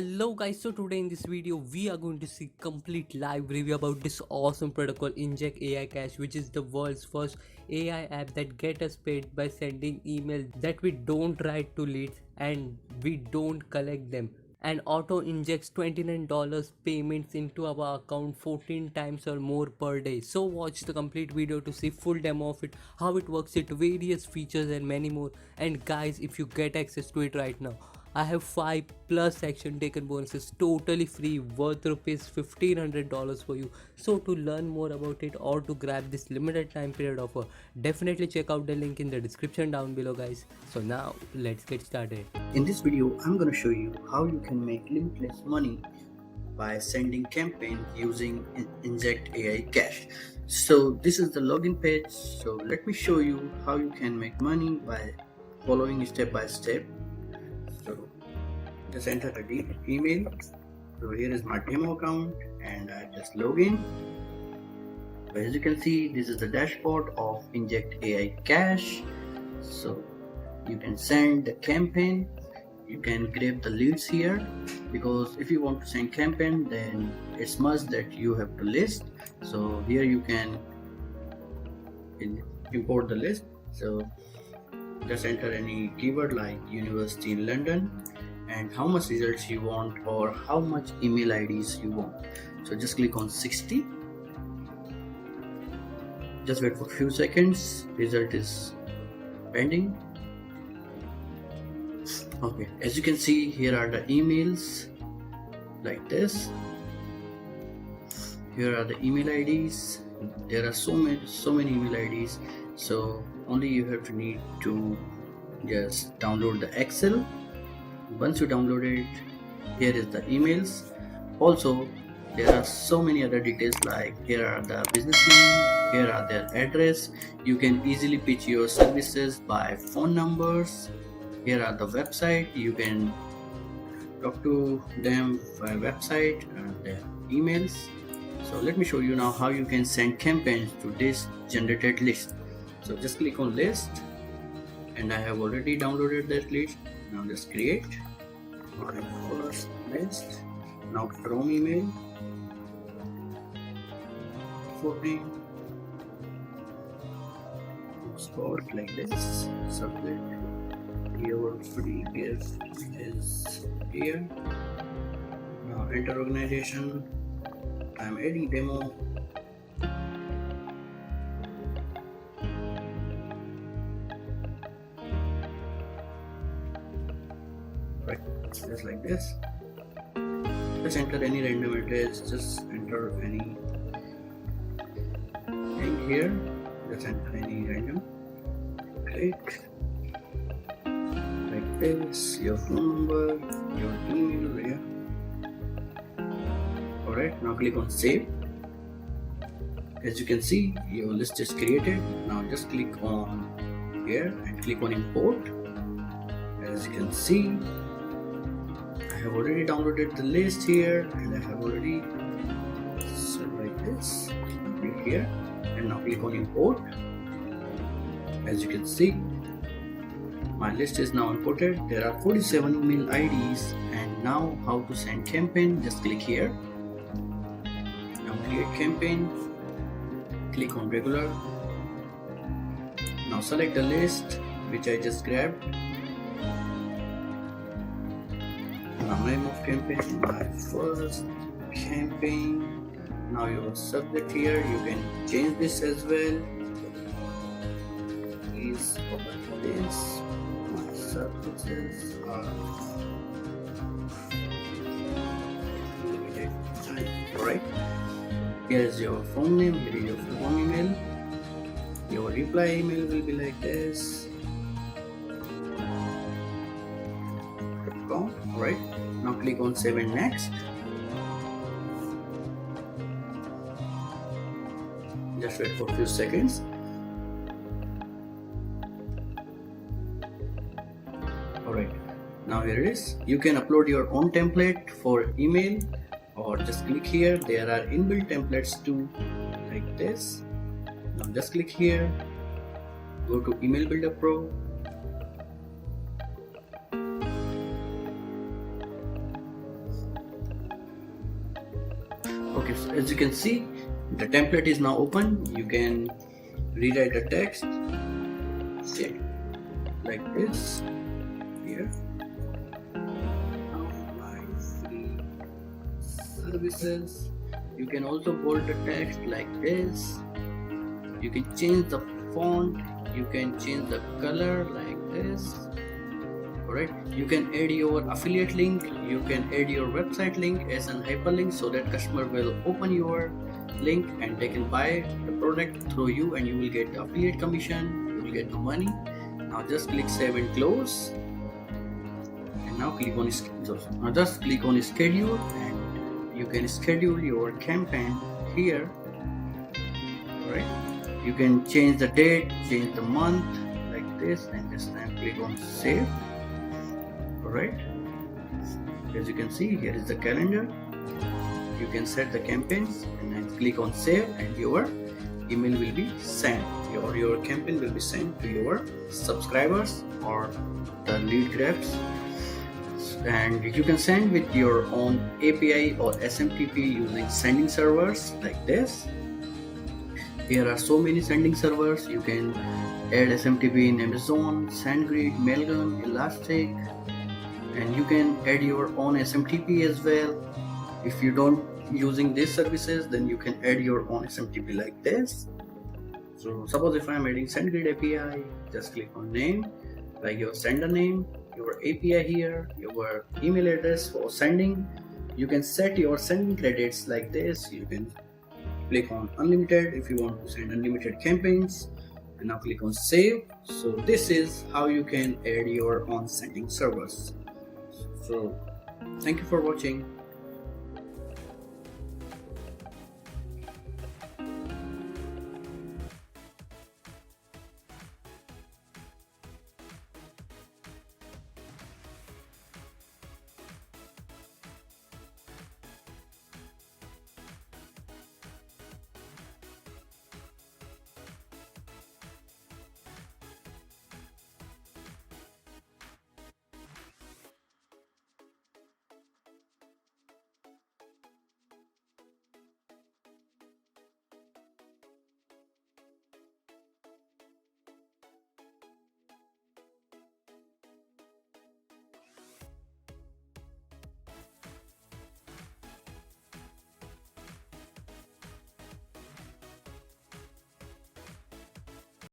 Hello guys, so today in this video we are going to see complete live review about this awesome product called InjectA.ICash, which is the world's first AI app that get us paid by sending emails that we don't write to leads and we don't collect them, and auto injects $29 payments into our account 14 times or more per day. So watch the complete video to see full demo of it, how it works, it various features and many more. And guys, if you get access to it right now, I have 5 plus action taken bonuses totally free worth rupees $1500 for you. So to learn more about it or to grab this limited time period offer, definitely check out the link in the description down below guys. So now let's get started. In this video, I'm going to show you how you can make limitless money by sending campaigns using InjectA.ICash. So this is the login page. So let me show you how you can make money by following step by step. So just enter the email. So here is my demo account and I just log in. As you can see, this is the dashboard of InjectA.ICash. So you can send the campaign, you can grab the leads here, because if you want to send campaign then it's must that you have to list. So here you can import the list. So just enter any keyword like University in London and how much results you want or how much email IDs you want. So just click on 60. Just wait for a few seconds. Result is pending. Okay, as you can see, here are the emails like this. Here are the email IDs. There are so many email IDs. So only you have to need to just download the Excel. Once you download it, here is the emails. Also, there are so many other details like here are the business name, here are their address. You can easily pitch your services by phone numbers. Here are the website. You can talk to them via website and their emails. So let me show you now how you can send campaigns to this generated list. So just click on list and I have already downloaded that list. Now just create my first list. Now from email 14 spot like this. Subject your free gift is here. Now enter organization. I'm adding demo. Right, just like this. Just enter any random address. Just enter any thing here. Just enter any random. Click. Like this, your phone number, your email here. Alright, now click on save. As you can see, your list is created. Now just click on here and click on import. As you can see, I have already downloaded the list here and I have already set like this. Click here and now click on import. As you can see, my list is now imported. There are 47 email IDs, and now how to send campaign. Just click here. Now create campaign. Click on regular. Now select the list which I just grabbed. Now name of campaign, my first campaign. Now your subject here, you can change this as well. Please open this. Services are limited time. Alright. Here is your phone name, here is your phone email. Your reply email will be like this. Alright. Now click on save and next. Just wait for a few seconds. Alright, now here it is. You can upload your own template for email or just click here. There are inbuilt templates too, like this. Now just click here, go to Email Builder Pro. as you can see, the template is now open. You can rewrite the text, okay, like this here. Services. You can also bold the text like this. You can change the font. You can change the color like this. Alright, you can add your affiliate link. You can add your website link as an hyperlink so that customer will open your link and they can buy the product through you, and you will get the affiliate commission. You will get the money. Now just click save and close. And now click on now just click on schedule, and you can schedule your campaign here. Alright, you can change the date, change the month like this, and just then click on save. Alright, as you can see, here is the calendar. You can set the campaigns and then click on save, and your email will be sent, your campaign will be sent to your subscribers or the lead graphs. And you can send with your own API or SMTP using sending servers like this. There are so many sending servers. You can add SMTP in Amazon, SendGrid, Mailgun, Elastic, and you can add your own SMTP as well. If you don't using these services, then you can add your own SMTP like this. So suppose if I'm adding SendGrid API, just click on name, like your sender name, your API here, your email address for sending. You can set your sending credits like this. You can click on unlimited if you want to send unlimited campaigns, and now click on save. So this is how you can add your own sending servers. So thank you for watching.